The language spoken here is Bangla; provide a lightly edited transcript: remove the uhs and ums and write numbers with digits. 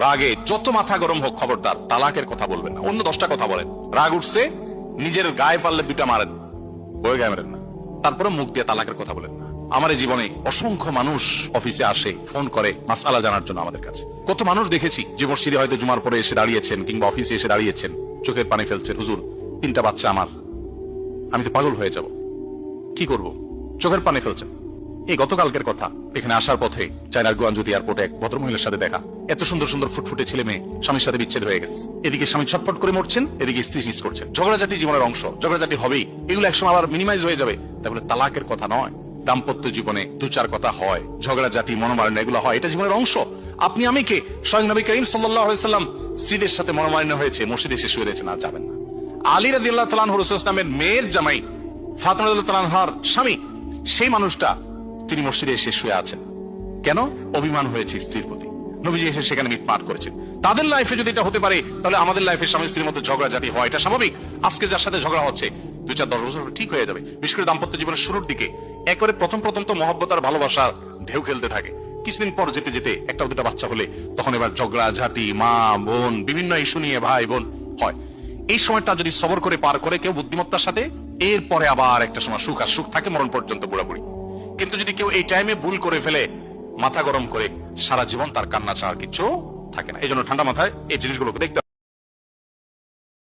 রাগে যত মাথা গরম হোক, খবরদার তালাকের কথা বলবেন না। অন্য 10টা কথা বলেন। রাগ উঠছে, নিজের গায়ে পারলে 2টা মারেন, বই গায়ে মারেন না। তারপরে মুখ দিয়ে তালাকের কথা বলেন না। আমার এই জীবনে অসংখ্য মানুষ অফিসে আসে, ফোন করে মাসালা জানার জন্য আমাদের কাছে। কত মানুষ দেখেছি যে মসজিদে হয়তো জুমার পরে এসে দাঁড়িয়েছেন কিংবা অফিসে এসে দাঁড়িয়েছেন, চোখের পানি ফেলছেন, হুজুর 3টা বাচ্চা আমার, আমি তো পাগল হয়ে যাব, কি করব, চোখের পানি ফেলছেন। এই গতকালকের কথা, এখানে আসার পথে চায়নার গুয়ানজুতি এয়ারপোর্টে এক ভদ্রমহিলার সাথে দেখা। এত সুন্দর সুন্দর ফুটফুটে ছেলে মেয়ে, স্বামীর সাথে বিচ্ছেদ হয়ে গেছে। এদিকে স্বামী ছটফট করে মরছেন, এদিকে স্ত্রী মিস করছেন। ঝগড়াঝাটি জীবনের অংশ, ঝগড়াঝাটি হবেই, এগুলো একসময় আবার মিনিমাইজ হয়ে যাবে। তাহলে তালাকের কথা নয়। দাম্পত্য জীবনে 2-4 কথা হয়, ঝগড়াঝাটি মনোমালিন্য এগুলো হয়, এটা জীবনের অংশ। আপনি আমি কে? স্বয়ং নবী করিম সাল্লাল্লাহু আলাইহি ওয়াসাল্লাম স্ত্রীদের সাথে মনোমালিন্য হয়েছে, মসজিদে এসে শুয়ে রয়েছেন, আর যাবেন না। আলী রাদিয়াল্লাহু তাআলা আনহু রাসূলুল্লাহ সাল্লাল্লাহু আলাইহি ওয়াসাল্লামের মেয়ের জামাই, ফাতিমা রাদিয়াল্লাহু তাআলা আনহার স্বামী, সেই মানুষটা তিনি মসজিদে এসে শুয়ে আছেন। কেন? অভিমান হয়েছে স্ত্রীর প্রতি। নবীজি এসে সেখানে মিটমাট করেছেন। তাদের লাইফে যদি এটা হতে পারে, তাহলে আমাদের লাইফে স্বামী স্ত্রীর মধ্যে ঝগড়াঝাটি হয়, এটা স্বাভাবিক। আজকে যার সাথে ঝগড়া হচ্ছে 2-4-10 বছর ঠিক হয়ে যাবে। বিশেষ করে দাম্পত্য জীবনের শুরুর দিকে একবারে প্রথম তো মহব্বত আর ভালোবাসার ঢেউ খেলতে থাকে। কিছুদিন পর যেতে যেতে 1-2টা বাচ্চা হলে তখন এবার ঝগড়াঝাটি, মা বোন বিভিন্ন ইস্যু নিয়ে ভাই বোন হয়। এই সময়টা যদি সবর করে পার করে কেউ বুদ্ধিমত্তার সাথে, এরপরে আবার একটা সময় সুখ আর সুখ থাকে মরণ পর্যন্ত, বুড়াবুড়ি। কিন্তু যদি কেউ এই টাইমে ভুল করে ফেলে, মাথা গরম করে, সারা জীবন তার কান্না ছাড়া আর কিছু থাকে না। এই জন্য ঠান্ডা মাথায় এই জিনিসগুলোকে দেখতে